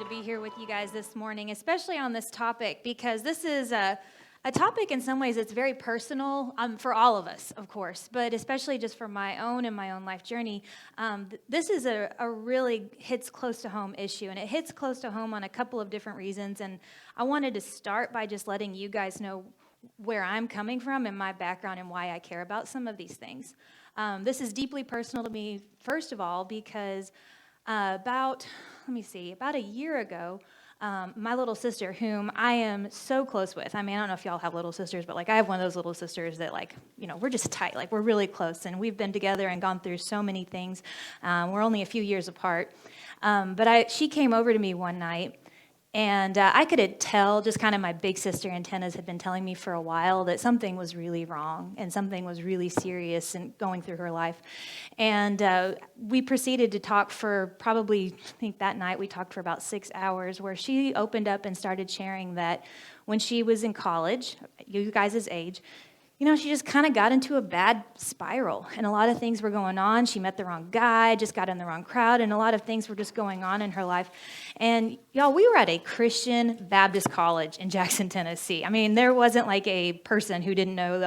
to be here with you guys this morning, especially on this topic, because this is a topic in some ways that's very personal for all of us, of course, but especially just for my own life journey. This is a really hits close to home issue, and it hits close to home on a couple of different reasons. And I wanted to start by just letting you guys know where I'm coming from and my background and why I care about some of these things. This is deeply personal to me, first of all, because about a year ago, my little sister, whom I am so close with. I mean, I don't know if y'all have little sisters, but I have one of those little sisters that we're just tight. We're really close, and we've been together and gone through so many things. We're only a few years apart. But she came over to me one night, and I could tell, just kind of my big sister antennas had been telling me for a while that something was really wrong and something was really serious and going through her life. And we proceeded to talk for probably, I think that night we talked for about 6 hours, where she opened up and started sharing that when she was in college, you guys' age, she just kind of got into a bad spiral, and a lot of things were going on. She met the wrong guy, just got in the wrong crowd, and a lot of things were just going on in her life. And y'all, we were at a Christian Baptist college in Jackson, Tennessee. I mean, there wasn't a person who didn't know,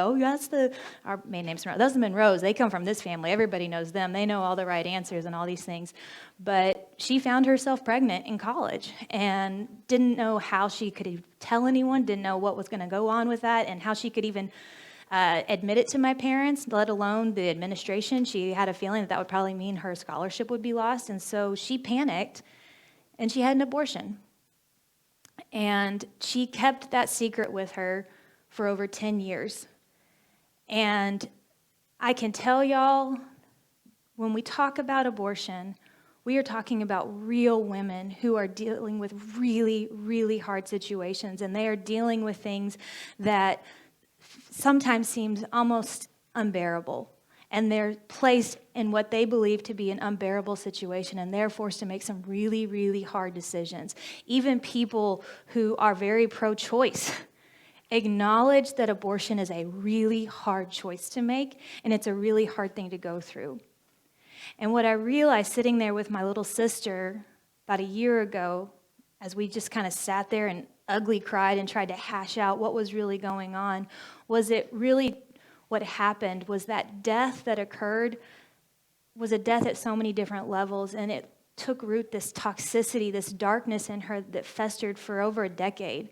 our main name's Monroe. Those are the Monroes. They come from this family. Everybody knows them. They know all the right answers and all these things. But she found herself pregnant in college and didn't know how she could tell anyone, didn't know what was going to go on with that, and how she could even admit it to my parents, let alone the administration. She had a feeling that would probably mean her scholarship would be lost, and so she panicked, and she had an abortion. And she kept that secret with her for over 10 years. And I can tell y'all, when we talk about abortion, we are talking about real women who are dealing with really, really hard situations, and they are dealing with things that sometimes seems almost unbearable, and they're placed in what they believe to be an unbearable situation, and they're forced to make some really, really hard decisions. Even people who are very pro-choice acknowledge that abortion is a really hard choice to make, and it's a really hard thing to go through. And what I realized sitting there with my little sister about a year ago, as we just kind of sat there and ugly cried and tried to hash out what was really going on, was it really what happened was that death that occurred was a death at so many different levels, and it took root, this toxicity, this darkness in her that festered for over a decade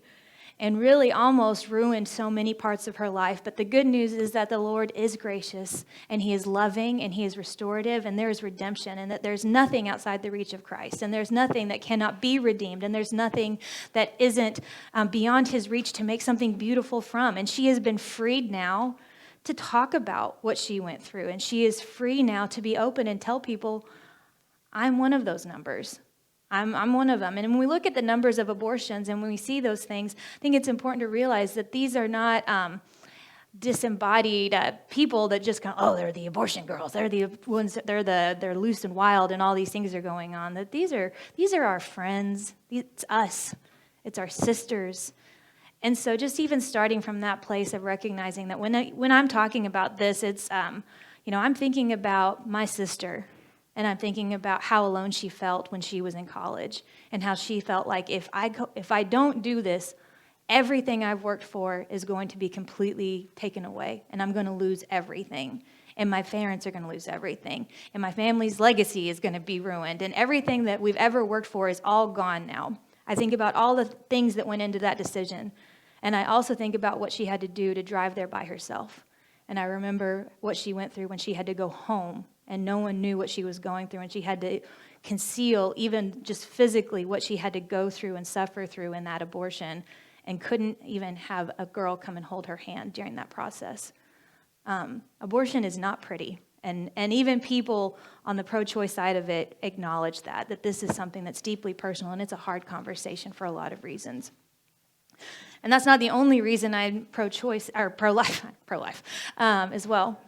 and really almost ruined so many parts of her life. But the good news is that the Lord is gracious, and He is loving, and He is restorative, and there is redemption, and that there's nothing outside the reach of Christ, and there's nothing that cannot be redeemed, and there's nothing that isn't beyond His reach to make something beautiful from. And she has been freed now to talk about what she went through, and she is free now to be open and tell people, I'm one of those numbers. I'm one of them. And when we look at the numbers of abortions and when we see those things, I think it's important to realize that these are not disembodied people that just go, oh, they're the abortion girls. They're the ones, they're loose and wild, and all these things are going on. That these are our friends. It's us. It's our sisters. And so just even starting from that place of recognizing that when I'm talking about this, it's, I'm thinking about my sister. And I'm thinking about how alone she felt when she was in college, and how she felt like if I don't do this, everything I've worked for is going to be completely taken away, and I'm going to lose everything, and my parents are going to lose everything, and my family's legacy is going to be ruined, and everything that we've ever worked for is all gone now. I think about all the things that went into that decision, and I also think about what she had to do to drive there by herself. And I remember what she went through when she had to go home, and no one knew what she was going through, and she had to conceal, even just physically, what she had to go through and suffer through in that abortion, and couldn't even have a girl come and hold her hand during that process. Abortion is not pretty, and even people on the pro-choice side of it acknowledge that this is something that's deeply personal, and it's a hard conversation for a lot of reasons. And that's not the only reason I'm pro-choice, or pro-life as well.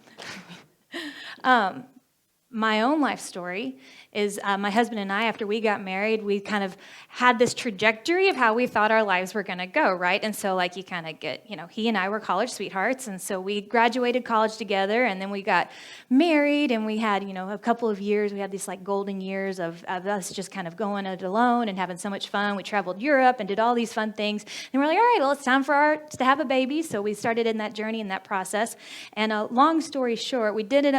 My own life story is my husband and I, after we got married, we kind of had this trajectory of how we thought our lives were going to go, right? And so like you kind of get, he and I were college sweethearts, and so we graduated college together, and then we got married, and we had, a couple of years, we had these like golden years of us just kind of going it alone and having so much fun. We traveled Europe and did all these fun things, and we're like, all right, well, it's time for to have a baby. So we started in that journey, in that process, and long story short, we did end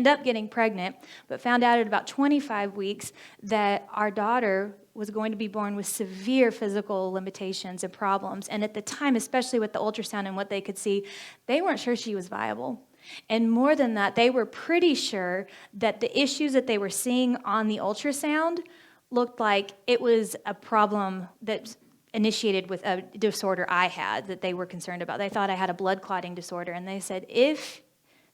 up getting pregnant, but found out at about 25 weeks that our daughter was going to be born with severe physical limitations and problems. And at the time, especially with the ultrasound and what they could see, they weren't sure she was viable. And more than that, they were pretty sure that the issues that they were seeing on the ultrasound looked like it was a problem that initiated with a disorder I had that they were concerned about. They thought I had a blood clotting disorder. And they said,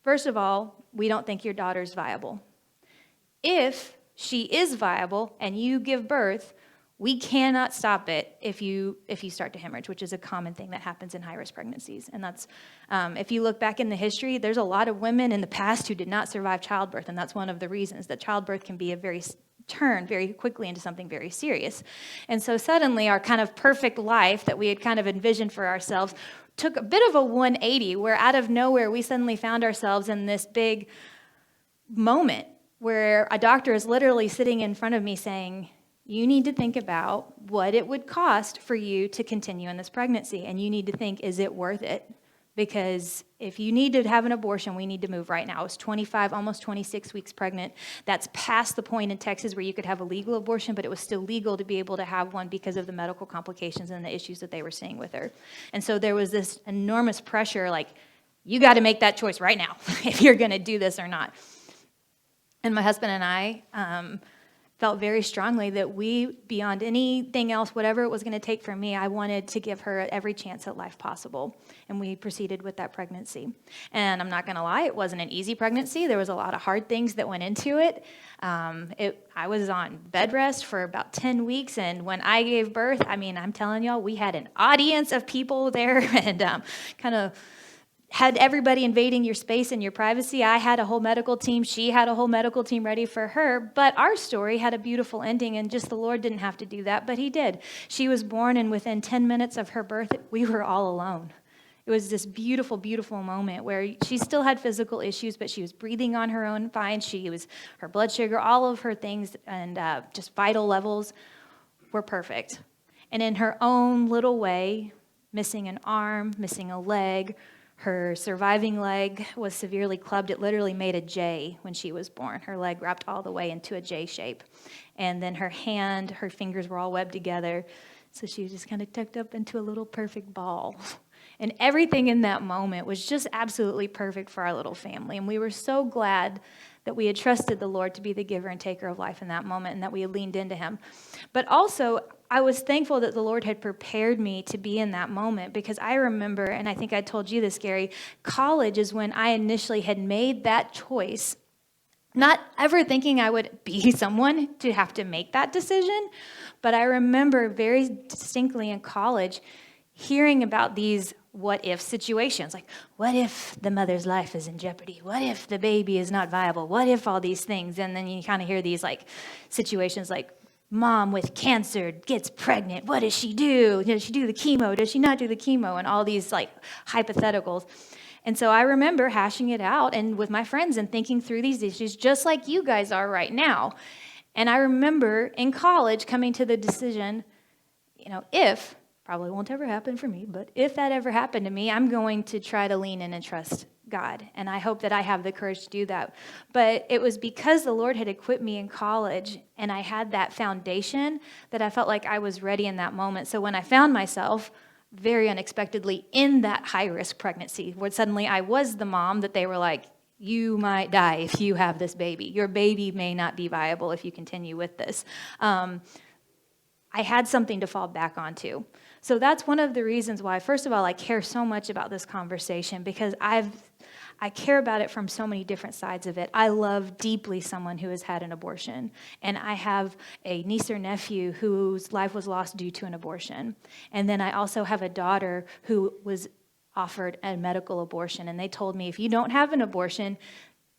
first of all, we don't think your daughter's viable. If she is viable and you give birth, we cannot stop it if you start to hemorrhage, which is a common thing that happens in high-risk pregnancies. And that's, if you look back in the history, there's a lot of women in the past who did not survive childbirth, and that's one of the reasons that childbirth can be turn very quickly into something very serious. And so suddenly our kind of perfect life that we had kind of envisioned for ourselves took a bit of a 180, where out of nowhere we suddenly found ourselves in this big moment where a doctor is literally sitting in front of me saying, you need to think about what it would cost for you to continue in this pregnancy, and you need to think, is it worth it? Because if you need to have an abortion, we need to move right now. I was 25, almost 26 weeks pregnant. That's past the point in Texas where you could have a legal abortion, but it was still legal to be able to have one because of the medical complications and the issues that they were seeing with her. And so there was this enormous pressure, like, you got to make that choice right now if you're going to do this or not. And my husband and I felt very strongly that we, beyond anything else, whatever it was going to take for me, I wanted to give her every chance at life possible. And we proceeded with that pregnancy. And I'm not going to lie, it wasn't an easy pregnancy. There was a lot of hard things that went into it. I was on bed rest for about 10 weeks. And when I gave birth, I'm telling y'all, we had an audience of people there and kind of had everybody invading your space and your privacy. I had a whole medical team. She had a whole medical team ready for her. But our story had a beautiful ending, and just the Lord didn't have to do that, but he did. She was born, and within 10 minutes of her birth, we were all alone. It was this beautiful, beautiful moment where she still had physical issues, but she was breathing on her own fine. Her blood sugar, all of her things, and just vital levels were perfect. And in her own little way, missing an arm, missing a leg, her surviving leg was severely clubbed. It literally made a J when she was born. Her leg wrapped all the way into a J shape. And then her fingers were all webbed together. So she was just kind of tucked up into a little perfect ball. And everything in that moment was just absolutely perfect for our little family. And we were so glad that we had trusted the Lord to be the giver and taker of life in that moment, and that we had leaned into him. But also, I was thankful that the Lord had prepared me to be in that moment, because I remember, and I think I told you this, Gary, college is when I initially had made that choice, not ever thinking I would be someone to have to make that decision. But I remember very distinctly in college hearing about these what-if situations. Like, what if the mother's life is in jeopardy? What if the baby is not viable? What if all these things? And then you kind of hear these situations like, mom with cancer gets pregnant. What does she do? Does she do the chemo? Does she not do the chemo? And all these hypotheticals. And so I remember hashing it out and with my friends and thinking through these issues just like you guys are right now. And I remember in college coming to the decision, if, probably won't ever happen for me, but if that ever happened to me, I'm going to try to lean in and trust God. And I hope that I have the courage to do that. But it was because the Lord had equipped me in college and I had that foundation that I felt like I was ready in that moment. So when I found myself very unexpectedly in that high-risk pregnancy, where suddenly I was the mom that they were like, you might die if you have this baby. Your baby may not be viable if you continue with this. I had something to fall back onto. So that's one of the reasons why, first of all, I care so much about this conversation, because I care about it from so many different sides of it. I love deeply someone who has had an abortion, and I have a niece or nephew whose life was lost due to an abortion. And then I also have a daughter who was offered a medical abortion, and they told me, if you don't have an abortion,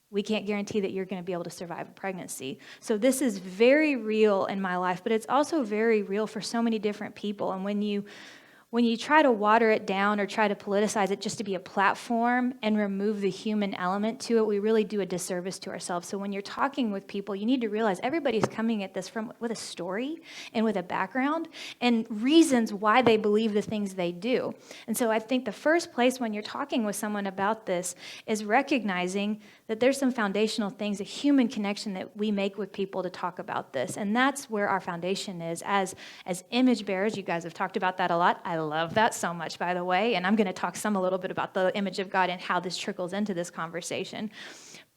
We can't guarantee that you're going to be able to survive a pregnancy. So this is very real in my life, but it's also very real for so many different people. And when you try to water it down or try to politicize it just to be a platform and remove the human element to it, we really do a disservice to ourselves. So when you're talking with people, you need to realize everybody's coming at this with a story and with a background and reasons why they believe the things they do. And so I think the first place when you're talking with someone about this is recognizing that there's some foundational things, a human connection that we make with people to talk about this. And that's where our foundation is. As image bearers, you guys have talked about that a lot. I love that so much, by the way. And I'm going to talk a little bit about the image of God and how this trickles into this conversation.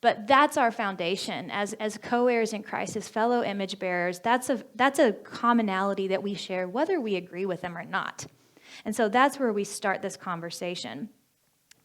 But that's our foundation. As co-heirs in Christ, as fellow image bearers, that's a commonality that we share, whether we agree with them or not. And so that's where we start this conversation.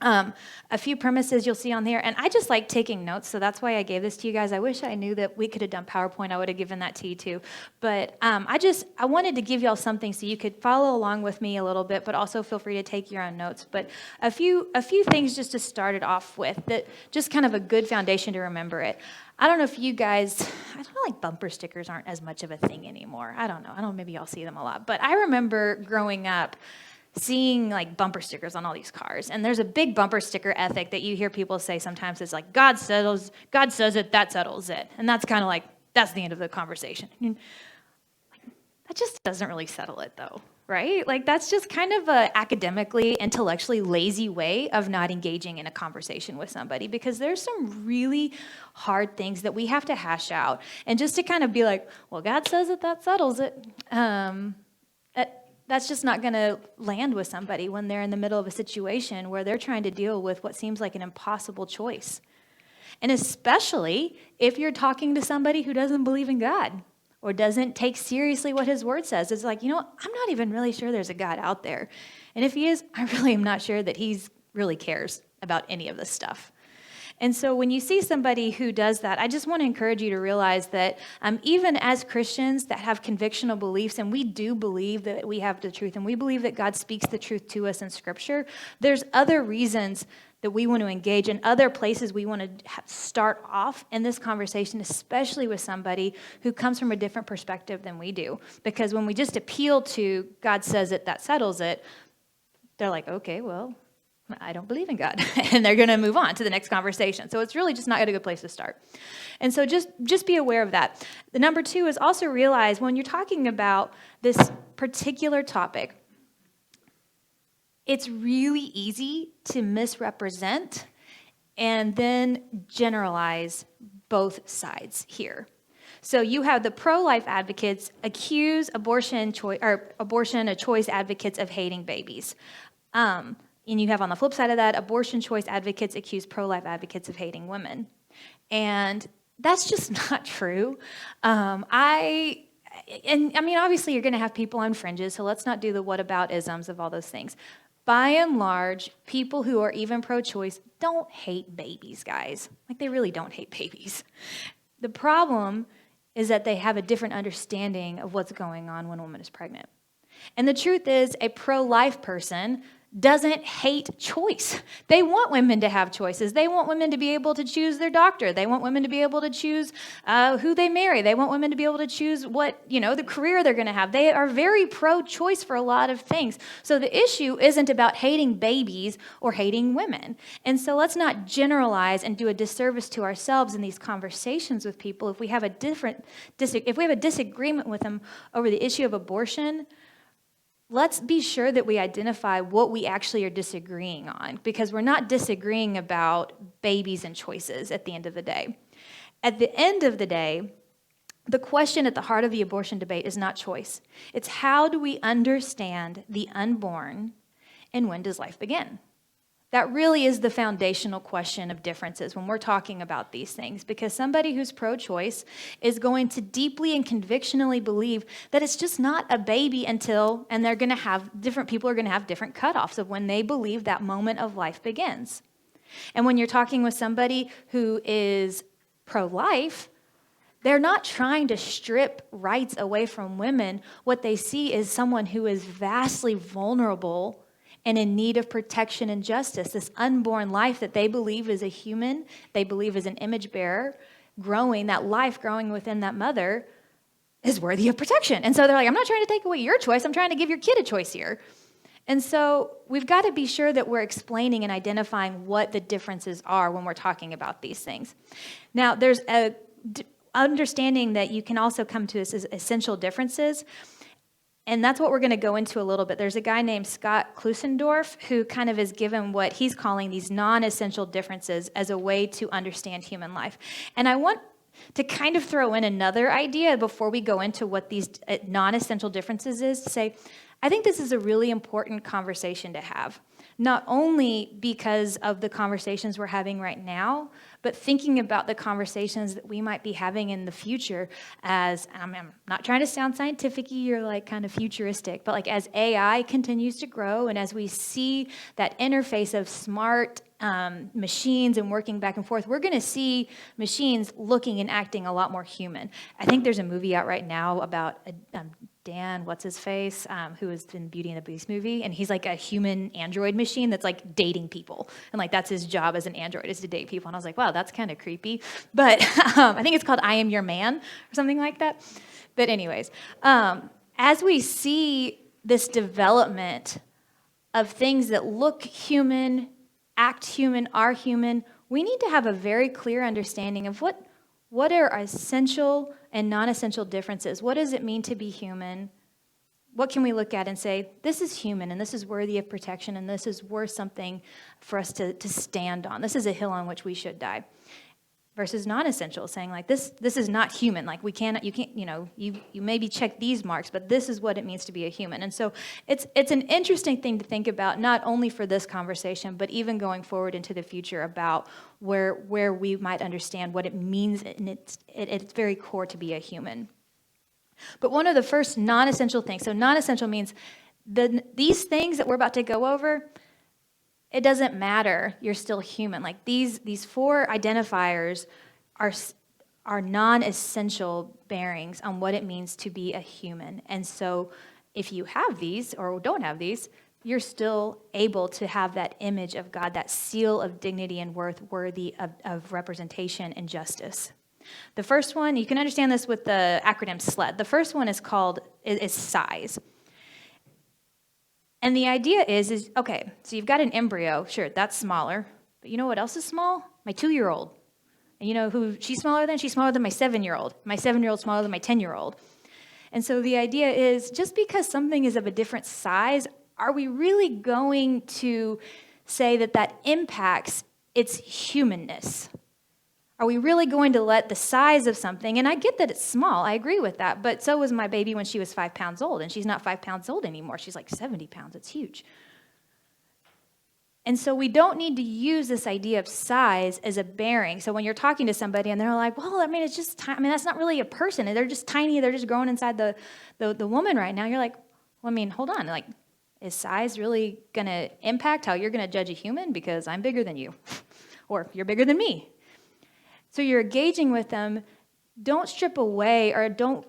A few premises you'll see on there, and I just like taking notes, so that's why I gave this to you guys. I wish I knew that we could have done PowerPoint. I would have given that to you too. But I wanted to give y'all something so you could follow along with me a little bit, but also feel free to take your own notes. But a few things just to start it off with, that just kind of a good foundation to remember it. I don't know if you guys, I feel like bumper stickers aren't as much of a thing anymore. I don't know, maybe y'all see them a lot. But I remember growing up seeing like bumper stickers on all these cars. And there's a big bumper sticker ethic that you hear people say sometimes. It's like, God says it, that settles it. And that's kind of like, that's the end of the conversation. That just doesn't really settle it though, right? Like that's just kind of a academically, intellectually lazy way of not engaging in a conversation with somebody, because there's some really hard things that we have to hash out. And just to kind of be like, well, God says it, that settles it. That's just not going to land with somebody when they're in the middle of a situation where they're trying to deal with what seems like an impossible choice. And especially if you're talking to somebody who doesn't believe in God or doesn't take seriously what his word says. It's like, I'm not even really sure there's a God out there. And if he is, I really am not sure that he really cares about any of this stuff. And so when you see somebody who does that, I just want to encourage you to realize that even as Christians that have convictional beliefs, and we do believe that we have the truth, and we believe that God speaks the truth to us in Scripture, there's other reasons that we want to engage in, other places we want to start off in this conversation, especially with somebody who comes from a different perspective than we do. Because when we just appeal to God says it, that settles it, they're like, okay, well, I don't believe in God. And they're going to move on to the next conversation. So it's really just not a good place to start. And so just be aware of that. The number two is also realize when you're talking about this particular topic, it's really easy to misrepresent and then generalize both sides here. So you have the pro-life advocates accuse abortion a choice advocates of hating babies. And you have on the flip side of that, abortion choice advocates accuse pro-life advocates of hating women. And that's just not true. Obviously you're going to have people on fringes, so let's not do the whataboutisms of all those things. By and large, people who are even pro-choice don't hate babies, guys. Like, they really don't hate babies. The problem is that they have a different understanding of what's going on when a woman is pregnant. And the truth is, a pro-life person doesn't hate choice. They want women to have choices. They want women to be able to choose their doctor. They want women to be able to choose who they marry. They want women to be able to choose what, the career they're going to have. They are very pro-choice for a lot of things. So the issue isn't about hating babies or hating women. And so let's not generalize and do a disservice to ourselves in these conversations with people. If we have a disagreement with them over the issue of abortion, let's be sure that we identify what we actually are disagreeing on, because we're not disagreeing about babies and choices at the end of the day. At the end of the day, the question at the heart of the abortion debate is not choice. It's how do we understand the unborn and when does life begin? That really is the foundational question of differences when we're talking about these things, because somebody who's pro-choice is going to deeply and convictionally believe that it's just not a baby until, and different people are going to have different cutoffs of when they believe that moment of life begins. And when you're talking with somebody who is pro-life, they're not trying to strip rights away from women. What they see is someone who is vastly vulnerable and in need of protection and justice. This unborn life that they believe is a human, they believe is an image bearer, growing, that life growing within that mother is worthy of protection. And so they're like, I'm not trying to take away your choice. I'm trying to give your kid a choice here. And so we've got to be sure that we're explaining and identifying what the differences are when we're talking about these things. Now, there's a understanding that you can also come to as essential differences. And that's what we're going to go into a little bit. There's a guy named Scott Klusendorf who kind of is given what he's calling these non-essential differences as a way to understand human life. And I want to kind of throw in another idea before we go into what these non-essential differences is, to say, I think this is a really important conversation to have, not only because of the conversations we're having right now, but thinking about the conversations that we might be having in the future as, I'm not trying to sound scientific-y or like kind of futuristic, but like as AI continues to grow and as we see that interface of smart machines and working back and forth, we're going to see machines looking and acting a lot more human. I think there's a movie out right now about Dan, what's his face, who was in Beauty and the Beast movie, and he's like a human android machine that's like dating people, and like that's his job as an android, is to date people. And I was like, wow, that's kind of creepy. But I think it's called I Am Your Man or something like that. But anyways, as we see this development of things that look human, act human, are human, we need to have a very clear understanding of what are essential and non-essential differences. What does it mean to be human? What can we look at and say, this is human, and this is worthy of protection, and this is worth something for us to stand on. This is a hill on which we should die. Versus non-essential, saying like, this is not human. Like you maybe check these marks, but this is what it means to be a human. And so it's an interesting thing to think about, not only for this conversation, but even going forward into the future about where we might understand what it means, and it's very core to be a human. But one of the first non-essential things, so non-essential means these things that we're about to go over, it doesn't matter, you're still human. Like these four identifiers are non-essential bearings on what it means to be a human. And so if you have these or don't have these, you're still able to have that image of God, that seal of dignity and worth worthy of representation and justice. The first one, you can understand this with the acronym SLED. The first one is size. And the idea is okay, so you've got an embryo, sure, that's smaller, but you know what else is small? My 2-year-old. And you know who she's smaller than? She's smaller than my 7-year-old. My 7-year-old's smaller than my 10-year-old. And so the idea is, just because something is of a different size, are we really going to say that impacts its humanness? Are we really going to let the size of something, and I get that it's small, I agree with that, but so was my baby when she was 5 pounds old, and she's not 5 pounds old anymore. She's like 70 pounds. It's huge. And so we don't need to use this idea of size as a bearing. So when you're talking to somebody and they're like, well, I mean, it's just that's not really a person. They're just tiny. They're just growing inside the woman right now. You're like, well, I mean, hold on. Like, is size really going to impact how you're going to judge a human? Because I'm bigger than you, or you're bigger than me. So you're engaging with them. Don't strip away, or don't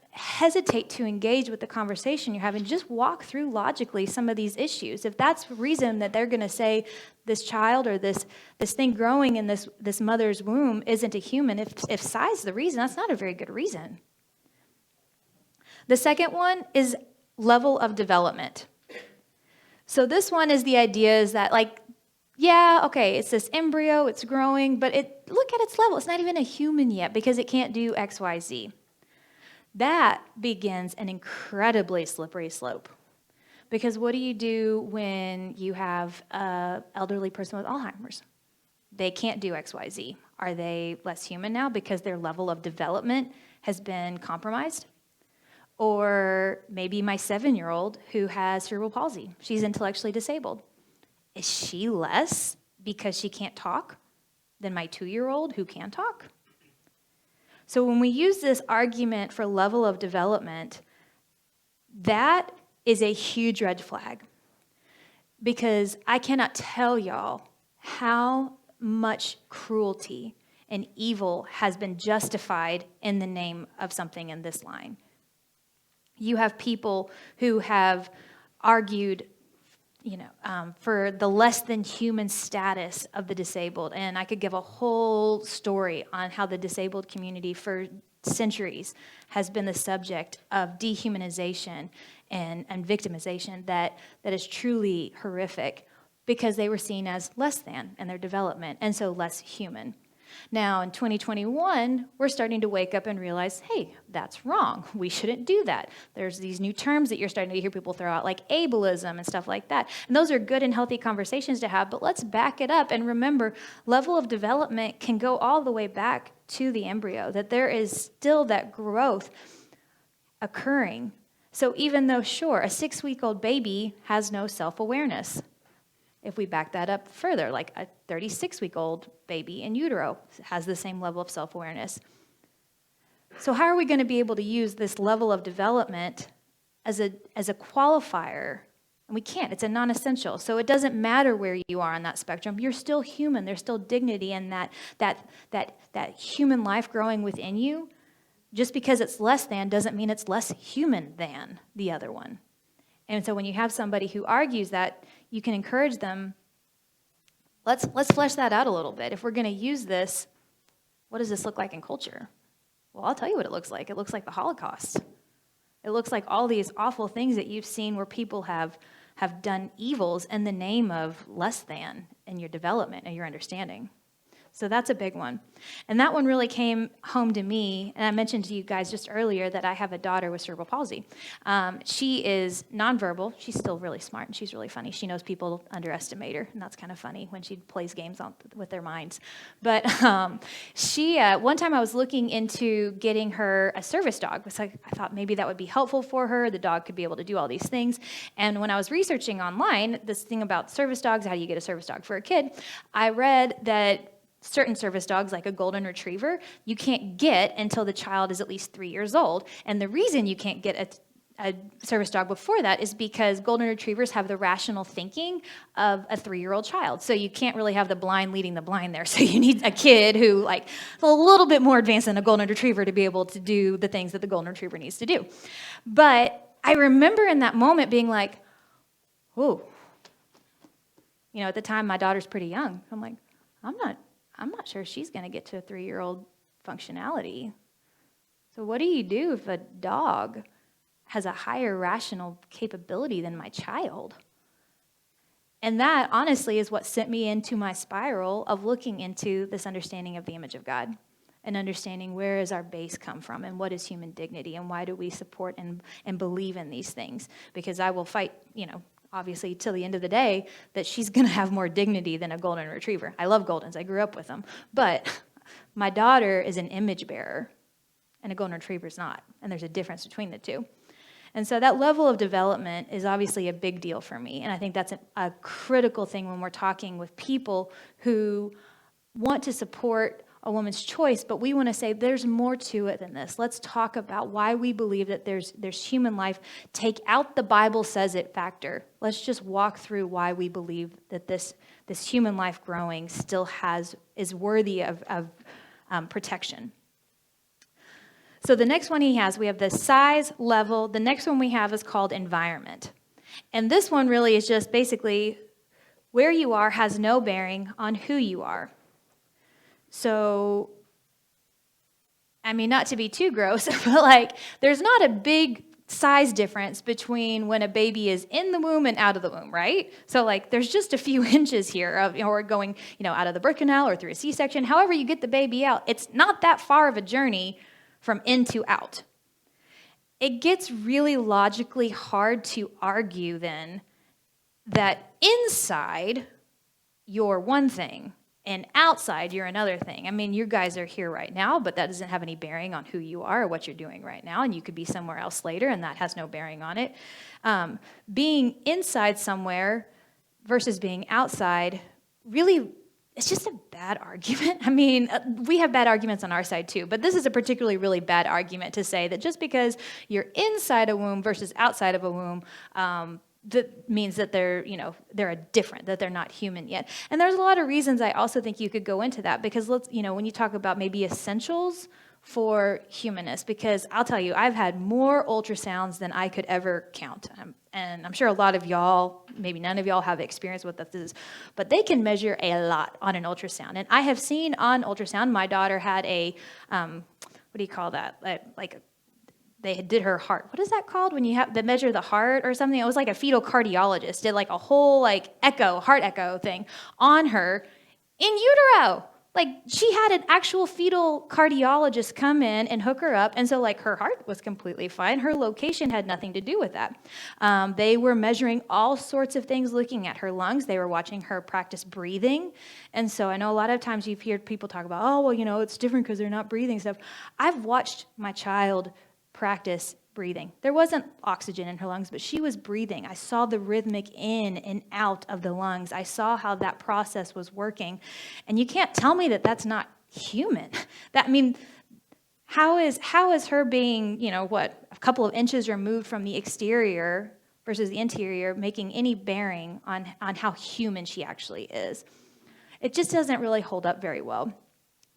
hesitate to engage with the conversation you're having. Just walk through logically some of these issues. If that's the reason that they're going to say this child or this thing growing in this mother's womb isn't a human, if size is the reason, that's not a very good reason. The second one is level of development. So this one is the idea is that, like, yeah, okay, it's this embryo, it's growing, but look at its level. It's not even a human yet because it can't do X, Y, Z. That begins an incredibly slippery slope. Because what do you do when you have an elderly person with Alzheimer's? They can't do X, Y, Z. Are they less human now because their level of development has been compromised? Or maybe my 7-year-old who has cerebral palsy. She's intellectually disabled. Is she less because she can't talk than my 2-year-old who can talk? So when we use this argument for level of development, that is a huge red flag. Because I cannot tell y'all how much cruelty and evil has been justified in the name of something in this line. You have people who have argued for the less than human status of the disabled. And I could give a whole story on how the disabled community for centuries has been the subject of dehumanization and victimization that is truly horrific because they were seen as less than in their development and so less human. Now, in 2021, we're starting to wake up and realize, hey, that's wrong. We shouldn't do that. There's these new terms that you're starting to hear people throw out, like ableism and stuff like that. And those are good and healthy conversations to have, but let's back it up and remember, level of development can go all the way back to the embryo, that there is still that growth occurring. So even though, sure, a 6-week-old baby has no self-awareness, if we back that up further, like a 36-week-old baby in utero has the same level of self-awareness. So how are we going to be able to use this level of development as a qualifier? And we can't. It's a non-essential. So it doesn't matter where you are on that spectrum. You're still human. There's still dignity in that human life growing within you. Just because it's less than doesn't mean it's less human than the other one. And so when you have somebody who argues that, you can encourage them, let's flesh that out a little bit. If we're going to use this, what does this look like in culture? Well, I'll tell you what it looks like. It looks like the Holocaust. It looks like all these awful things that you've seen where people have done evils in the name of less than in your development and your understanding. So that's a big one. And that one really came home to me. And I mentioned to you guys just earlier that I have a daughter with cerebral palsy. She is nonverbal. She's still really smart, and she's really funny. She knows people underestimate her, and that's kind of funny when she plays games with their minds. But one time I was looking into getting her a service dog. It's like, I thought maybe that would be helpful for her. The dog could be able to do all these things. And when I was researching online, this thing about service dogs, how do you get a service dog for a kid, I read that certain service dogs, like a golden retriever, you can't get until the child is at least 3 years old. And the reason you can't get a service dog before that is because golden retrievers have the rational thinking of a 3-year-old child. So you can't really have the blind leading the blind there. So you need a kid who, like, a little bit more advanced than a golden retriever to be able to do the things that the golden retriever needs to do. But I remember in that moment being like, whoa. At the time, my daughter's pretty young. I'm like, I'm not sure she's going to get to a 3-year-old functionality. So what do you do if a dog has a higher rational capability than my child? And that, honestly, is what sent me into my spiral of looking into this understanding of the image of God and understanding where does our base come from and what is human dignity and why do we support and believe in these things? Because I will fight, obviously, till the end of the day, that she's going to have more dignity than a golden retriever. I love Goldens. I grew up with them. But my daughter is an image bearer, and a golden retriever is not. And there's a difference between the two. And so that level of development is obviously a big deal for me. And I think that's a critical thing when we're talking with people who want to support a woman's choice, but we want to say there's more to it than this. Let's talk about why we believe that there's human life. Take out the Bible says it factor. Let's just walk through why we believe that this human life growing still is worthy of protection. So the next one we have the size level. The next one we have is called environment. And this one really is just basically where you are has no bearing on who you are. So, not to be too gross, but there's not a big size difference between when a baby is in the womb and out of the womb, right? So there's just a few inches here of, or going, out of the birth canal or through a C-section. However you get the baby out, it's not that far of a journey from in to out. It gets really logically hard to argue then that inside you're one thing and outside, you're another thing. You guys are here right now, but that doesn't have any bearing on who you are or what you're doing right now, and you could be somewhere else later, and that has no bearing on it. Being inside somewhere versus being outside, really, it's just a bad argument. We have bad arguments on our side too, but this is a particularly really bad argument to say that just because you're inside a womb versus outside of a womb, that means that they're different, that they're not human yet. And there's a lot of reasons I also think you could go into that, because when you talk about maybe essentials for humanness, because I'll tell you, I've had more ultrasounds than I could ever count. and I'm sure a lot of y'all, maybe none of y'all have experience with what this is, but they can measure a lot on an ultrasound. And I have seen on ultrasound, my daughter had a, what do you call that? Like they did her heart. What is that called when you have to measure the heart or something? It was like a fetal cardiologist did like a whole like heart echo thing on her in utero. Like she had an actual fetal cardiologist come in and hook her up. And so like her heart was completely fine. Her location had nothing to do with that. They were measuring all sorts of things, looking at her lungs. They were watching her practice breathing. And so I know a lot of times you've heard people talk about, oh, well, it's different because they're not breathing stuff. I've watched my child practice breathing. There wasn't oxygen in her lungs, but she was breathing. I saw the rhythmic in and out of the lungs. I saw how that process was working. And you can't tell me that that's not human. How is her being, a couple of inches removed from the exterior versus the interior making any bearing on how human she actually is? It just doesn't really hold up very well.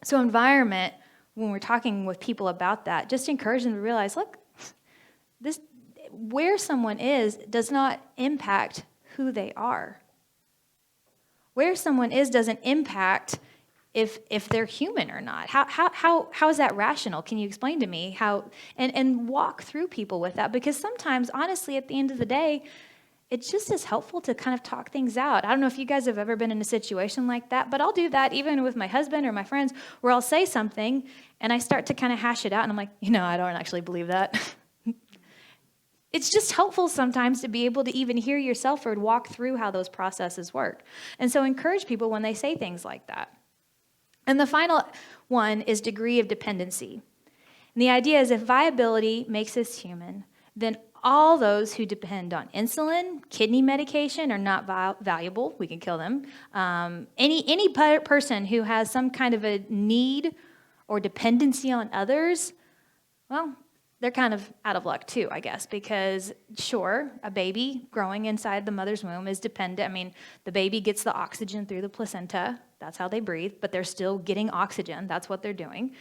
So environment, when we're talking with people about that, just encourage them to realize, look, where someone is does not impact who they are. Where someone is doesn't impact if they're human or not. How is that rational? Can you explain to me how, and walk through people with that? Because sometimes, honestly, at the end of the day, it's just as helpful to kind of talk things out. I don't know if you guys have ever been in a situation like that, but I'll do that even with my husband or my friends, where I'll say something and I start to kind of hash it out, and I'm like, I don't actually believe that. It's just helpful sometimes to be able to even hear yourself or walk through how those processes work. And so encourage people when they say things like that. And the final one is degree of dependency. And the idea is if viability makes us human, then all those who depend on insulin, kidney medication are not valuable. We can kill them. Any person who has some kind of a need or dependency on others, well, they're kind of out of luck too, I guess, because sure, a baby growing inside the mother's womb is dependent. The baby gets the oxygen through the placenta. That's how they breathe, but they're still getting oxygen. That's what they're doing.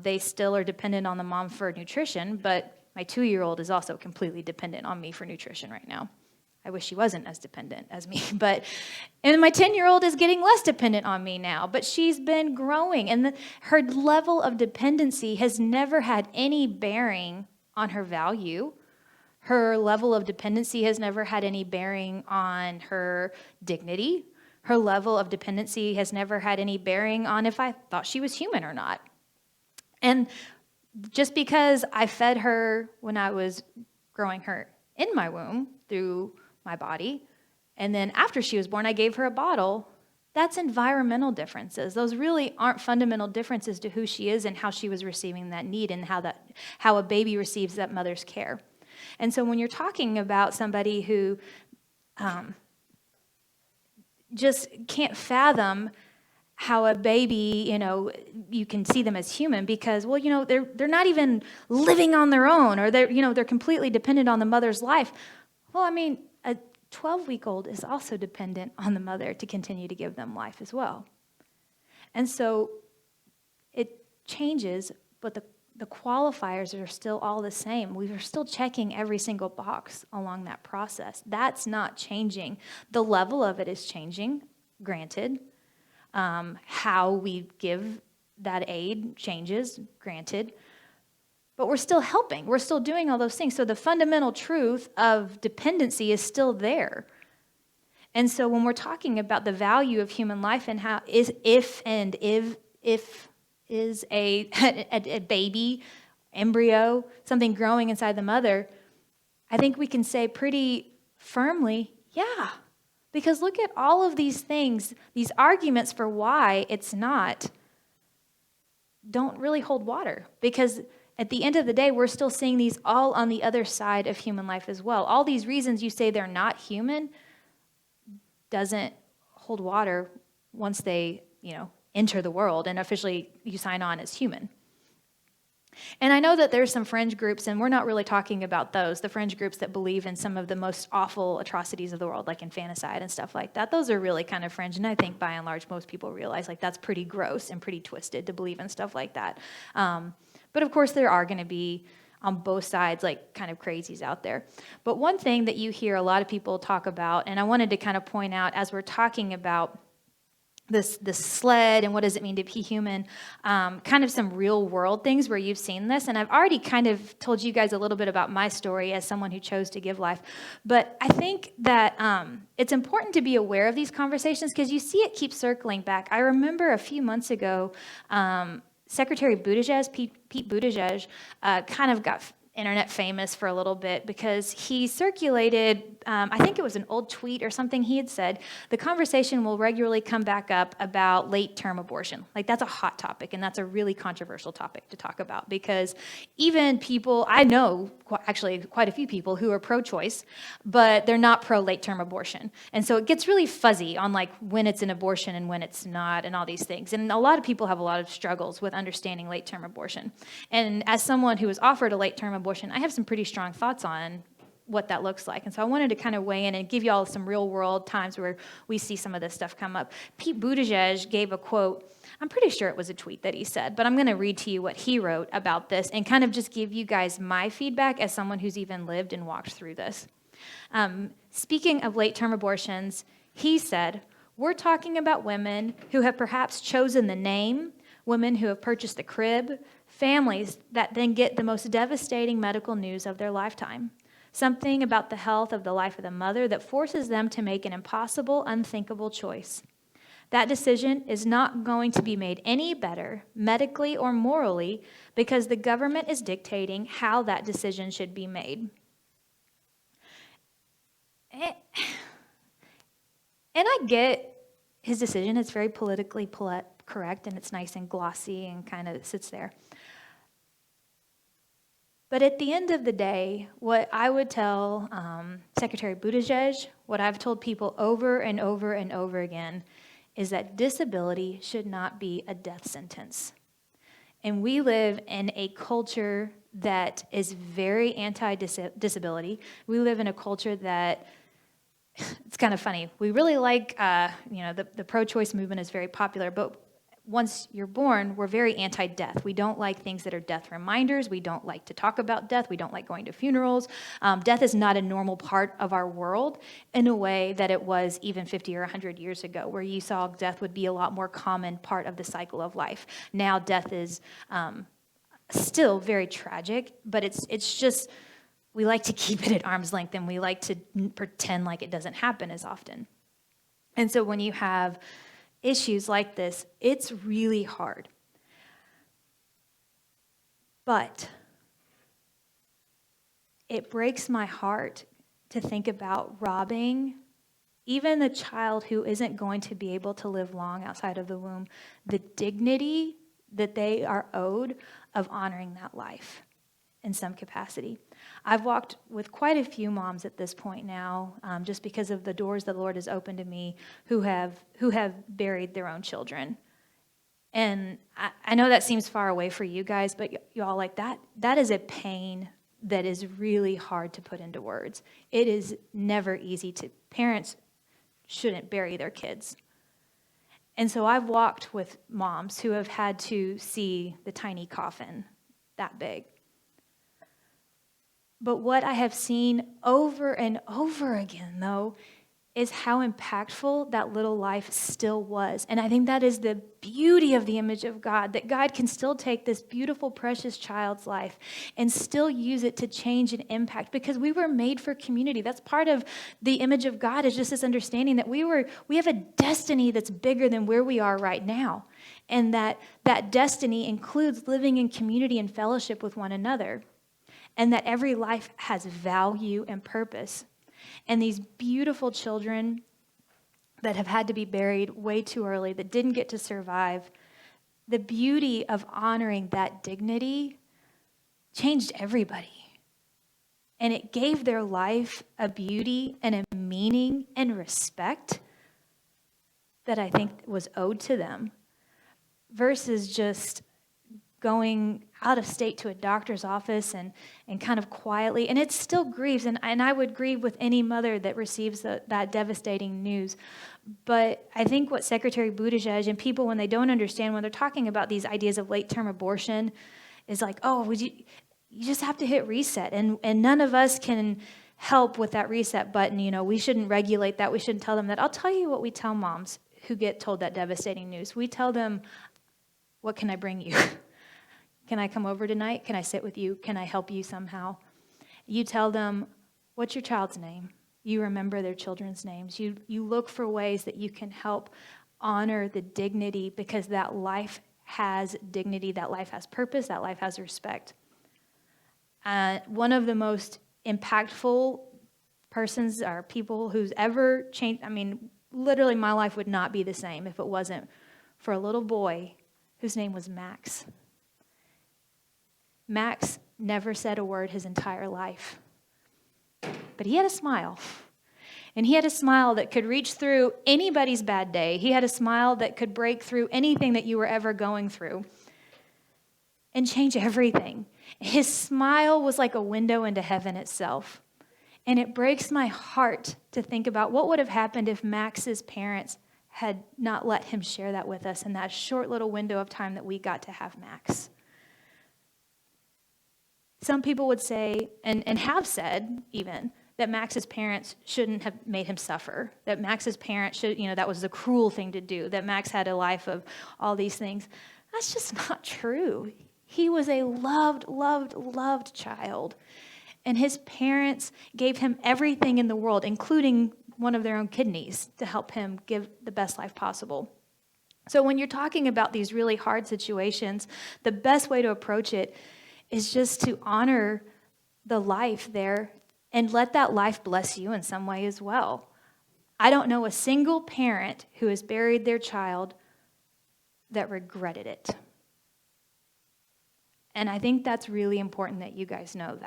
They still are dependent on the mom for nutrition, but my 2-year-old is also completely dependent on me for nutrition right now. I wish she wasn't as dependent as me, and my 10-year-old is getting less dependent on me now, but she's been growing, and her level of dependency has never had any bearing on her value. Her level of dependency has never had any bearing on her dignity. Her level of dependency has never had any bearing on if I thought she was human or not. And just because I fed her when I was growing her in my womb through my body, and then after she was born, I gave her a bottle, that's environmental differences. Those really aren't fundamental differences to who she is and how she was receiving that need and how a baby receives that mother's care. And so when you're talking about somebody who just can't fathom how a baby, you can see them as human because, they're not even living on their own, or they're completely dependent on the mother's life. Well, a 12-week-old is also dependent on the mother to continue to give them life as well. And so it changes, but the qualifiers are still all the same. We are still checking every single box along that process. That's not changing. The level of it is changing, granted. How we give that aid changes, granted. But we're still helping. We're still doing all those things. So the fundamental truth of dependency is still there. And so when we're talking about the value of human life and how if is a baby, embryo, something growing inside the mother, I think we can say pretty firmly, yeah. Because look at all of these things, these arguments for why it's not, don't really hold water. Because at the end of the day, we're still seeing these all on the other side of human life as well. All these reasons you say they're not human doesn't hold water once they, enter the world and officially you sign on as human. And I know that there's some fringe groups, and we're not really talking about those, the fringe groups that believe in some of the most awful atrocities of the world, like infanticide and stuff like that. Those are really kind of fringe, and I think by and large most people realize that's pretty gross and pretty twisted to believe in stuff like that. But of course there are going to be on both sides, like kind of crazies out there. But one thing that you hear a lot of people talk about, and I wanted to kind of point out as we're talking about this sled and what does it mean to be human, kind of some real world things where you've seen this. And I've already kind of told you guys a little bit about my story as someone who chose to give life. But I think that it's important to be aware of these conversations because you see it keep circling back. I remember a few months ago, Secretary Buttigieg, Pete Buttigieg, kind of got internet famous for a little bit because he circulated, I think it was an old tweet or something he had said, the conversation will regularly come back up about late-term abortion. Like that's a hot topic and that's a really controversial topic to talk about because even people, I know actually quite a few people who are pro-choice, but they're not pro-late-term abortion. And so it gets really fuzzy on like when it's an abortion and when it's not and all these things. And a lot of people have a lot of struggles with understanding late-term abortion. And as someone who was offered a late-term abortion, I have some pretty strong thoughts on what that looks like. And so I wanted to kind of weigh in and give you all some real world times where we see some of this stuff come up. Pete Buttigieg gave a quote. I'm pretty sure it was a tweet that he said, but I'm going to read to you what he wrote about this and kind of just give you guys my feedback as someone who's even lived and walked through this. Speaking of late-term abortions, he said, "We're talking about women who have perhaps chosen the name, women who have purchased the crib, families that then get the most devastating medical news of their lifetime. Something about the health of the life of the mother that forces them to make an impossible, unthinkable choice. That decision is not going to be made any better, medically or morally, because the government is dictating how that decision should be made." And I get his decision. It's very politically correct, and it's nice and glossy and kind of sits there. But at the end of the day, what I would tell Secretary Buttigieg, what I've told people over and over and over again, is that disability should not be a death sentence. And we live in a culture that is very anti-disability. We live in a culture that, it's kind of funny. We really like, the pro-choice movement is very popular, but once you're born, we're very anti-death. We don't like things that are death reminders. We don't like to talk about death. We don't like going to funerals. Death is not a normal part of our world in a way that it was even 50 or 100 years ago, where you saw death would be a lot more common part of the cycle of life. Now death is still very tragic, but it's just, we like to keep it at arm's length and we like to pretend like it doesn't happen as often. And so when you have issues like this, it's really hard. But it breaks my heart to think about robbing even the child who isn't going to be able to live long outside of the womb, the dignity that they are owed of honoring that life in some capacity. I've walked with quite a few moms at this point now, just because of the doors the Lord has opened to me, who have buried their own children. And I know that seems far away for you guys, but y'all, like that is a pain that is really hard to put into words. It is never easy parents shouldn't bury their kids. And so I've walked with moms who have had to see the tiny coffin that big. But what I have seen over and over again, though, is how impactful that little life still was. And I think that is the beauty of the image of God, that God can still take this beautiful, precious child's life and still use it to change and impact, because we were made for community. That's part of the image of God, is just this understanding that we have a destiny that's bigger than where we are right now. And that destiny includes living in community and fellowship with one another. And that every life has value and purpose. And these beautiful children that have had to be buried way too early, that didn't get to survive, the beauty of honoring that dignity changed everybody. And it gave their life a beauty and a meaning and respect that I think was owed to them, versus just going out of state to a doctor's office and kind of quietly. And it still grieves, and I would grieve with any mother that receives that devastating news. But I think what Secretary Buttigieg and people, when they don't understand, when they're talking about these ideas of late-term abortion, is like, oh, you just have to hit reset. And none of us can help with that reset button. We shouldn't regulate that. We shouldn't tell them that. I'll tell you what we tell moms who get told that devastating news. We tell them, what can I bring you? Can I come over tonight? Can I sit with you? Can I help you somehow? You tell them, what's your child's name? You remember their children's names. You look for ways that you can help honor the dignity, because that life has dignity, that life has purpose, that life has respect. One of the most impactful persons or people who's ever changed, literally my life would not be the same if it wasn't for a little boy whose name was Max. Max never said a word his entire life, but he had a smile. And he had a smile that could reach through anybody's bad day. He had a smile that could break through anything that you were ever going through and change everything. His smile was like a window into heaven itself. And it breaks my heart to think about what would have happened if Max's parents had not let him share that with us in that short little window of time that we got to have Max. Some people would say, and have said even, that Max's parents shouldn't have made him suffer, that Max's parents should, that was the cruel thing to do, that Max had a life of all these things. That's just not true. He was a loved, loved, loved child. And his parents gave him everything in the world, including one of their own kidneys, to help him give the best life possible. So when you're talking about these really hard situations, the best way to approach it is just to honor the life there and let that life bless you in some way as well. I don't know a single parent who has buried their child that regretted it. And I think that's really important that you guys know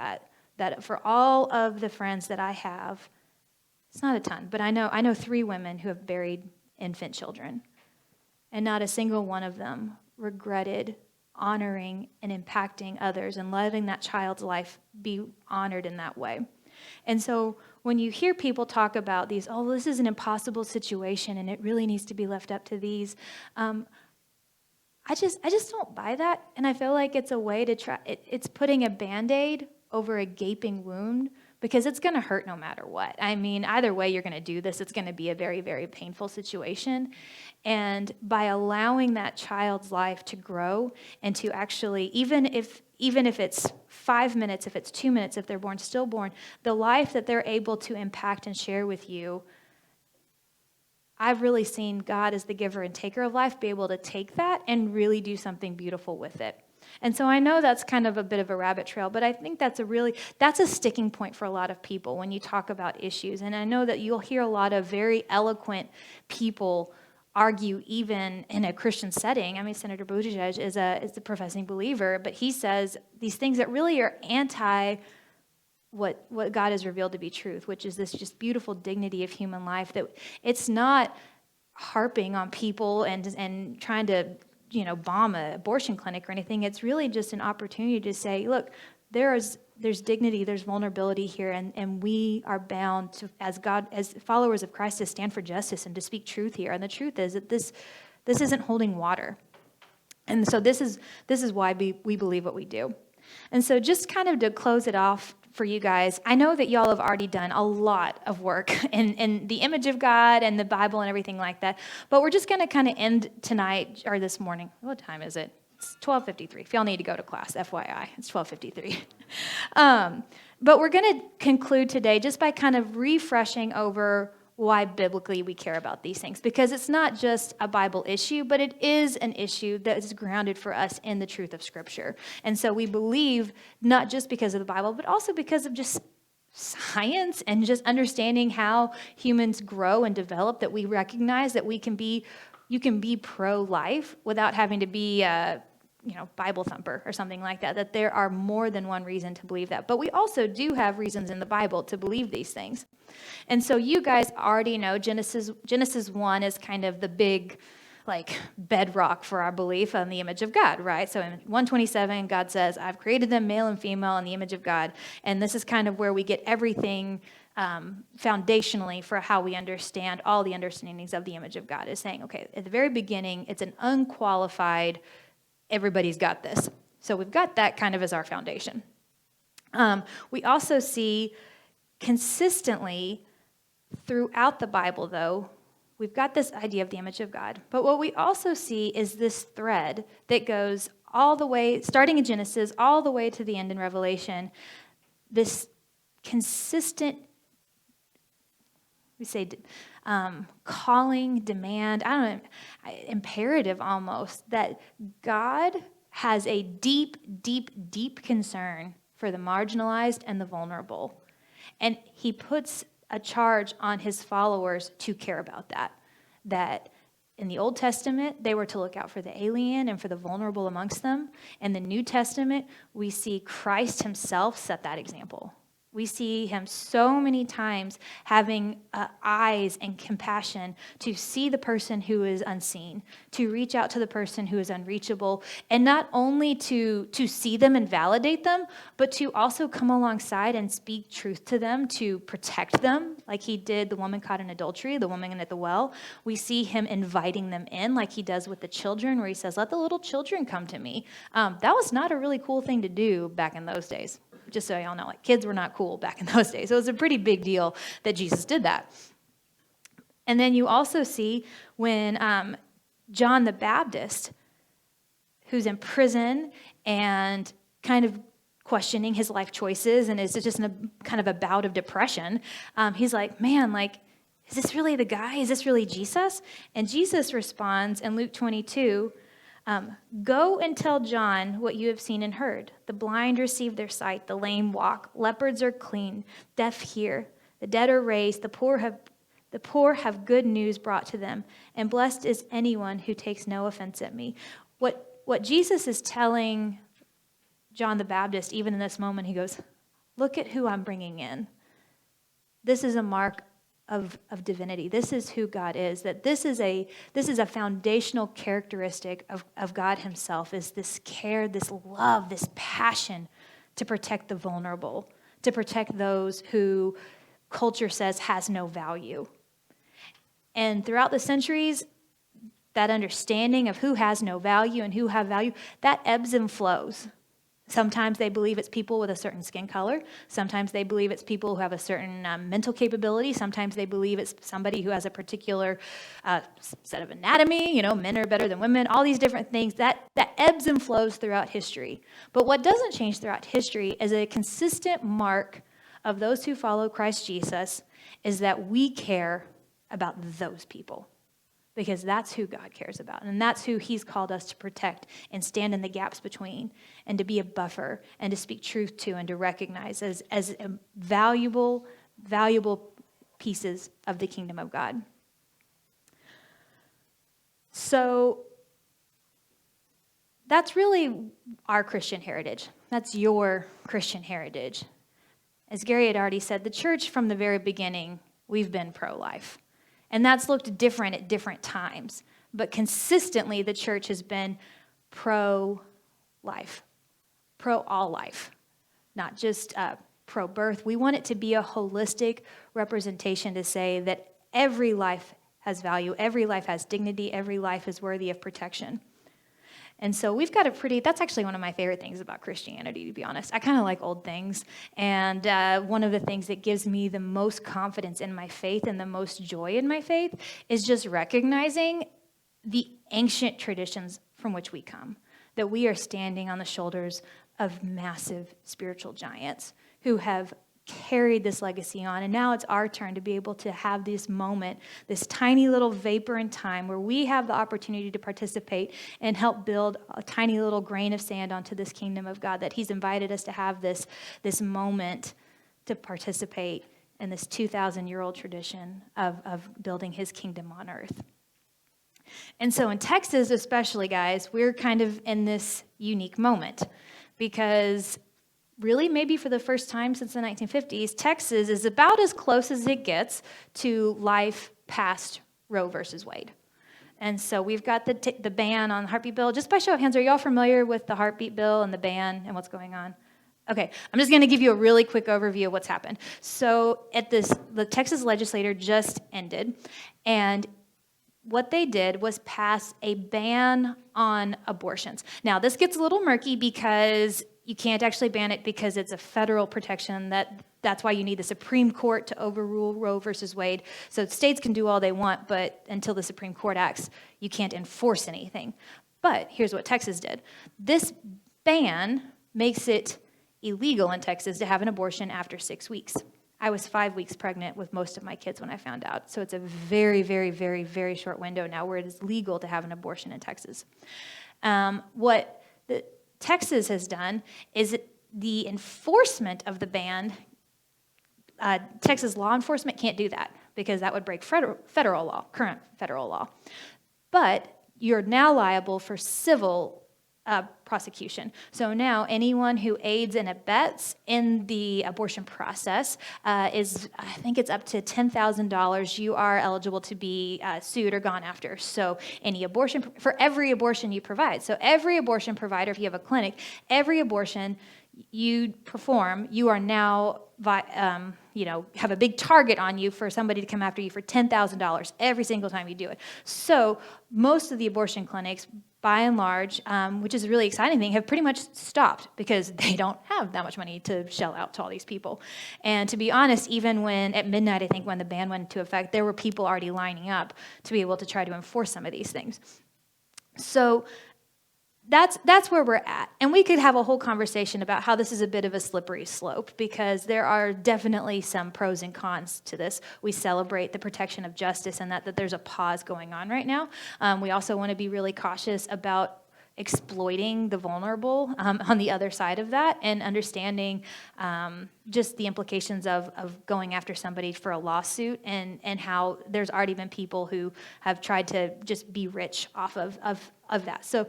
that for all of the friends that I have, it's not a ton, but I know 3 women who have buried infant children, and not a single one of them regretted honoring and impacting others and letting that child's life be honored in that way. And so when you hear people talk about these, this is an impossible situation and it really needs to be left up to these, I just don't buy that. And I feel like it's a way to try, it's putting a Band-Aid over a gaping wound, because it's going to hurt no matter what. Either way you're going to do this, it's going to be a very, very painful situation. And by allowing that child's life to grow and to actually, even if it's 5 minutes, if it's 2 minutes, if they're stillborn, the life that they're able to impact and share with you, I've really seen God as the giver and taker of life be able to take that and really do something beautiful with it. And so I know that's kind of a bit of a rabbit trail, but I think that's a sticking point for a lot of people when you talk about issues. And I know that you'll hear a lot of very eloquent people argue even in a Christian setting. Senator Buttigieg is a professing believer, but he says these things that really are anti what God has revealed to be truth, which is this just beautiful dignity of human life, that it's not harping on people and trying to bomb an abortion clinic or anything. It's really just an opportunity to say, look, there's dignity, there's vulnerability here, and we are bound to, as followers of Christ, to stand for justice and to speak truth here. And the truth is that this isn't holding water. And so this is why we believe what we do. And so just kind of to close it off for you guys, I know that y'all have already done a lot of work in the image of God and the Bible and everything like that, but we're just going to kind of end tonight, or this morning. What time is it? It's 12:53. If y'all need to go to class, FYI, it's 12:53. But we're going to conclude today just by kind of refreshing over why biblically we care about these things, because it's not just a Bible issue, but it is an issue that is grounded for us in the truth of Scripture. And so we believe, not just because of the Bible, but also because of just science and just understanding how humans grow and develop, that we recognize that you can be pro-life without having to be Bible thumper or something like that there are more than one reason to believe that. But we also do have reasons in the Bible to believe these things. And so you guys already know Genesis 1 is kind of the big bedrock for our belief on the image of God, right? So in 1:27, God says, I've created them male and female in the image of God. And this is kind of where we get everything foundationally for how we understand all the understandings of the image of God, is saying, okay, at the very beginning, it's an unqualified, everybody's got this. So we've got that kind of as our foundation. We also see consistently throughout the Bible, though, we've got this idea of the image of God. But what we also see is this thread that goes all the way, starting in Genesis, all the way to the end in Revelation, this consistent, we say, calling, demand, I don't know, imperative almost, that God has a deep, deep, deep concern for the marginalized and the vulnerable. And he puts a charge on his followers to care about that. That in the Old Testament, they were to look out for the alien and for the vulnerable amongst them. In the New Testament, we see Christ himself set that example. We see him so many times having eyes and compassion to see the person who is unseen, to reach out to the person who is unreachable, and not only to see them and validate them, but to also come alongside and speak truth to them, to protect them, like he did the woman caught in adultery, the woman at the well. We see him inviting them in, like he does with the children, where he says, "Let the little children come to me." That was not a really cool thing to do back in those days. Just so y'all know, like, kids were not cool back in those days. So it was a pretty big deal that Jesus did that. And then you also see when John the Baptist, who's in prison and kind of questioning his life choices and is just in a kind of a bout of depression, he's like, man, like, is this really the guy? Is this really Jesus? And Jesus responds in Luke 22, "Go and tell John what you have seen and heard. The blind receive their sight, the lame walk, leopards are clean, deaf hear, the dead are raised, the poor have good news brought to them, and blessed is anyone who takes no offense at me." What Jesus is telling John the Baptist, even in this moment, he goes, look at who I'm bringing in. This is a mark of divinity. This is who God is. That this is a foundational characteristic of God himself, is this care, this love, this passion to protect the vulnerable, to protect those who culture says has no value. And throughout the centuries, that understanding of who has no value and who have value, that ebbs and flows. Sometimes they believe it's people with a certain skin color. Sometimes they believe it's people who have a certain mental capability. Sometimes they believe it's somebody who has a particular set of anatomy. Men are better than women. All these different things. That ebbs and flows throughout history. But what doesn't change throughout history is a consistent mark of those who follow Christ Jesus is that we care about those people. Because that's who God cares about. And that's who he's called us to protect and stand in the gaps between and to be a buffer and to speak truth to and to recognize as valuable, valuable pieces of the kingdom of God. So that's really our Christian heritage. That's your Christian heritage. As Gary had already said, the church from the very beginning, we've been pro-life. And that's looked different at different times. But consistently, the church has been pro-life, pro-all life, not just pro-birth. We want it to be a holistic representation to say that every life has value, every life has dignity, every life is worthy of protection. And so we've got that's actually one of my favorite things about Christianity, to be honest. I kind of like old things. And one of the things that gives me the most confidence in my faith and the most joy in my faith is just recognizing the ancient traditions from which we come, that we are standing on the shoulders of massive spiritual giants who have carried this legacy on. And now it's our turn to be able to have this moment, this tiny little vapor in time where we have the opportunity to participate and help build a tiny little grain of sand onto this kingdom of God, that he's invited us to have this moment to participate in this 2,000-year-old tradition of building his kingdom on earth. And so in Texas especially, guys, we're kind of in this unique moment because really, maybe for the first time since the 1950s, Texas is about as close as it gets to life past Roe versus Wade. And so we've got the ban on the heartbeat bill. Just by show of hands, are y'all familiar with the heartbeat bill and the ban and what's going on? Okay, I'm just going to give you a really quick overview of what's happened. So the Texas legislature just ended, and what they did was pass a ban on abortions. Now, this gets a little murky because you can't actually ban it because it's a federal protection. That's why you need the Supreme Court to overrule Roe versus Wade. So states can do all they want, but until the Supreme Court acts, you can't enforce anything. But here's what Texas did. This ban makes it illegal in Texas to have an abortion after 6 weeks. I was 5 weeks pregnant with most of my kids when I found out. So it's a very, very, very, very short window now where it is legal to have an abortion in Texas. What Texas has done is the enforcement of the ban. Texas law enforcement can't do that because that would break federal law, current federal law. But you're now liable for civil prosecution. So now anyone who aids and abets in the abortion process I think it's up to $10,000, you are eligible to be sued or gone after. So for every abortion you provide. So every abortion provider, if you have a clinic, every abortion you perform, you are now have a big target on you for somebody to come after you for $10,000 every single time you do it. So most of the abortion clinics, by and large, which is a really exciting thing, have pretty much stopped because they don't have that much money to shell out to all these people. And to be honest, even when at midnight, I think when the ban went into effect, there were people already lining up to be able to try to enforce some of these things. So that's where we're at. And we could have a whole conversation about how this is a bit of a slippery slope because there are definitely some pros and cons to this. We celebrate the protection of justice and that there's a pause going on right now. We also want to be really cautious about exploiting the vulnerable on the other side of that and understanding just the implications of going after somebody for a lawsuit and how there's already been people who have tried to just be rich off of that. So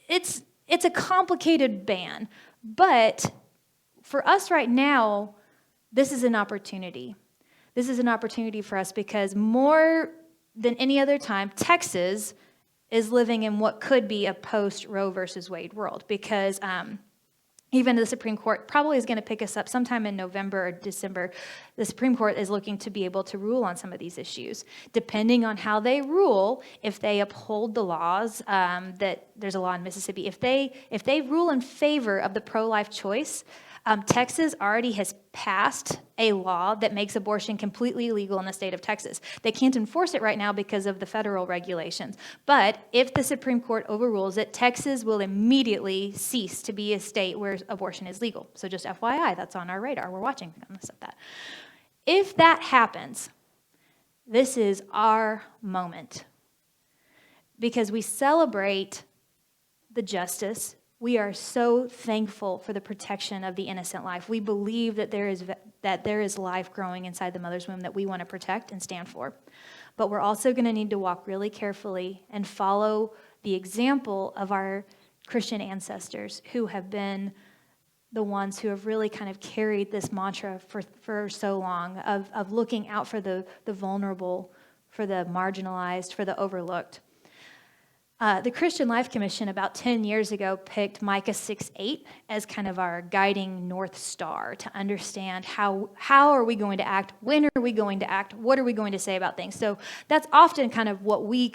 it's a complicated ban, but for us right now, this is an opportunity. This is an opportunity for us because more than any other time, Texas is living in what could be a post-Roe versus Wade world because even the Supreme Court probably is going to pick us up sometime in November or December. The Supreme Court is looking to be able to rule on some of these issues. Depending on how they rule, if they uphold the laws, that there's a law in Mississippi, if they rule in favor of the pro-life choice, Texas already has passed a law that makes abortion completely illegal in the state of Texas. They can't enforce it right now because of the federal regulations. But if the Supreme Court overrules it, Texas will immediately cease to be a state where abortion is legal. So just FYI, that's on our radar. We're watching that. If that happens, this is our moment because we celebrate the justice. We are so thankful for the protection of the innocent life. We believe that there is life growing inside the mother's womb that we want to protect and stand for. But we're also going to need to walk really carefully and follow the example of our Christian ancestors who have been the ones who have really kind of carried this mantra for so long of looking out for the vulnerable, for the marginalized, for the overlooked. The Christian Life Commission about 10 years ago picked Micah 6:8 as kind of our guiding North Star to understand how are we going to act, when are we going to act, what are we going to say about things. So that's often kind of what we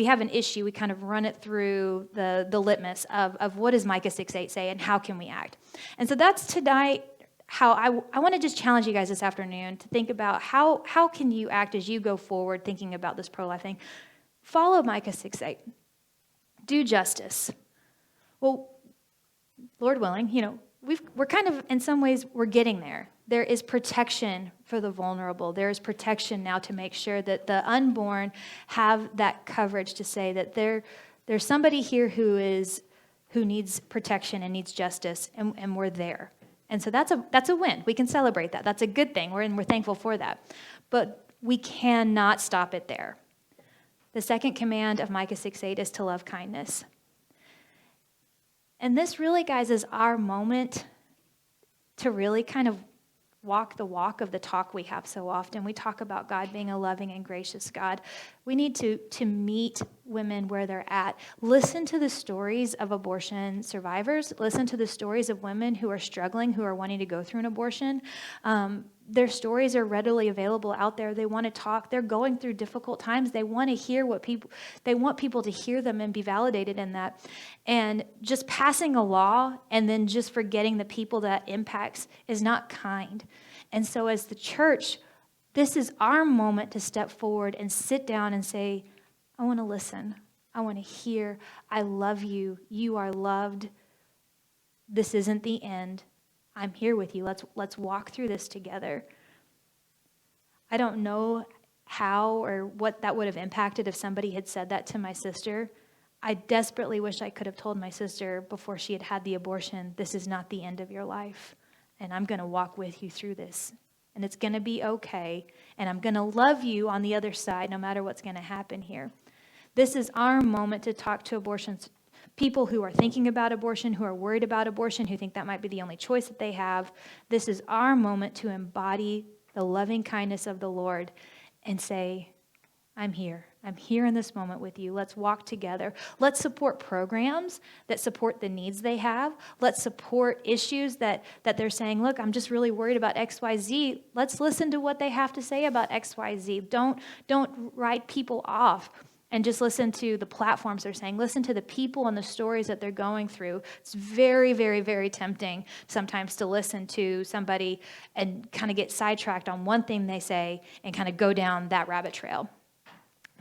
have an issue, we kind of run it through the litmus of what does Micah 6:8 say and how can we act. And so that's tonight how I want to just challenge you guys this afternoon to think about how can you act as you go forward thinking about this pro-life thing. Follow Micah 6:8. Do justice. Well, Lord willing, we're kind of, in some ways, we're getting there. There is protection for the vulnerable. There is protection now to make sure that the unborn have that coverage to say that there's somebody here who needs protection and needs justice, and we're there. And so that's a win. We can celebrate that. That's a good thing. We're thankful for that. But we cannot stop it there. The second command of Micah 6:8 is to love kindness. And this really, guys, is our moment to really kind of walk the walk of the talk we have so often. We talk about God being a loving and gracious God. We need to meet women where they're at. Listen to the stories of abortion survivors. Listen to the stories of women who are struggling, who are wanting to go through an abortion. their stories are readily available out there. They want to talk. They're going through difficult times. They want to hear they want people to hear them and be validated in that. And just passing a law and then just forgetting the people that impacts is not kind. And so as the church, this is our moment to step forward and sit down and say, I want to listen. I want to hear. I love you. You are loved. This isn't the end. I'm here with you. Let's walk through this together. I don't know how or what that would have impacted if somebody had said that to my sister. I desperately wish I could have told my sister before she had had the abortion, this is not the end of your life, and I'm going to walk with you through this, and it's going to be okay, and I'm going to love you on the other side no matter what's going to happen here. This is our moment to talk to people who are thinking about abortion, who are worried about abortion, who think that might be the only choice that they have. This is our moment to embody the loving kindness of the Lord and say, I'm here. I'm here in this moment with you. Let's walk together. Let's support programs that support the needs they have. Let's support issues that they're saying, look, I'm just really worried about XYZ. Let's listen to what they have to say about XYZ. Don't write people off. And just listen to the platforms they're saying. Listen to the people and the stories that they're going through. It's very, very, very tempting sometimes to listen to somebody and kind of get sidetracked on one thing they say and kind of go down that rabbit trail.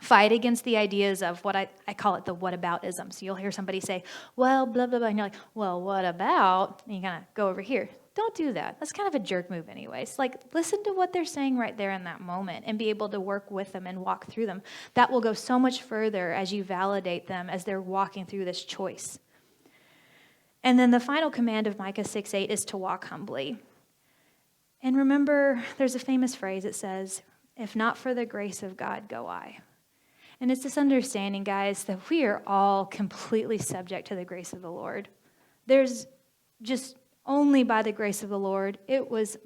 Fight against the ideas of what I call it the whataboutism. So you'll hear somebody say, well, blah, blah, blah. And you're like, well, what about? And you kind of go over here. Don't do that. That's kind of a jerk move anyways. Like, listen to what they're saying right there in that moment and be able to work with them and walk through them. That will go so much further as you validate them as they're walking through this choice. And then the final command of Micah 6:8 is to walk humbly. And remember, there's a famous phrase that says, if not for the grace of God, go I. And it's this understanding, guys, that we are all completely subject to the grace of the Lord. There's just only by the grace of the Lord, it was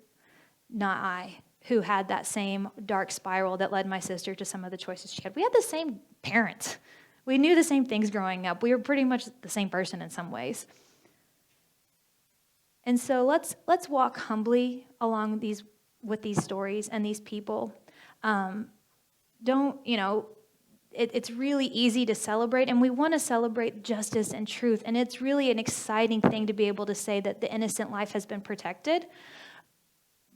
not I who had that same dark spiral that led my sister to some of the choices she had. We had the same parents. We knew the same things growing up. We were pretty much the same person in some ways. And so let's walk humbly along with these stories and these people. It's really easy to celebrate, and we want to celebrate justice and truth, and it's really an exciting thing to be able to say that the innocent life has been protected.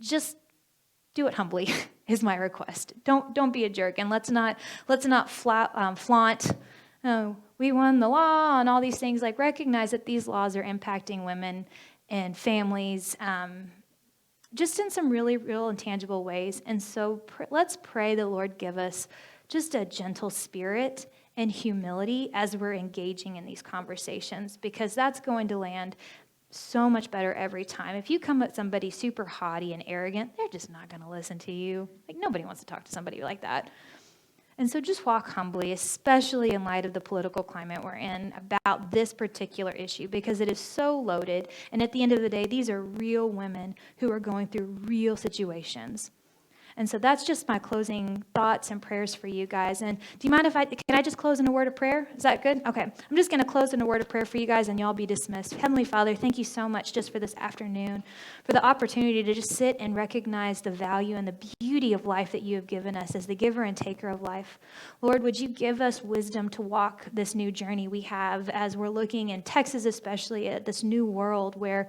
Just do it humbly is my request. Don't be a jerk, and let's not flaunt. Oh, we won the law and all these things. Like, recognize that these laws are impacting women and families, just in some really real and tangible ways. And so let's pray the Lord give us just a gentle spirit and humility as we're engaging in these conversations, because that's going to land so much better every time. If you come at somebody super haughty and arrogant, they're just not going to listen to you. Like, nobody wants to talk to somebody like that. And so just walk humbly, especially in light of the political climate we're in about this particular issue, because it is so loaded. And at the end of the day, these are real women who are going through real situations. And so that's just my closing thoughts and prayers for you guys. And do you mind if can I just close in a word of prayer? Is that good? Okay. I'm just going to close in a word of prayer for you guys, and y'all be dismissed. Heavenly Father, thank you so much just for this afternoon, for the opportunity to just sit and recognize the value and the beauty of life that you have given us as the giver and taker of life. Lord, would you give us wisdom to walk this new journey we have as we're looking in Texas, especially at this new world where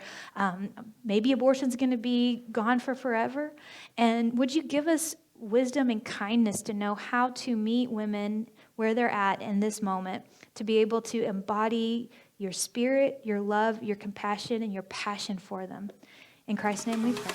maybe abortion's going to be gone for forever. And would you give us wisdom and kindness to know how to meet women where they're at in this moment, to be able to embody your spirit, your love, your compassion, and your passion for them. In Christ's name we pray.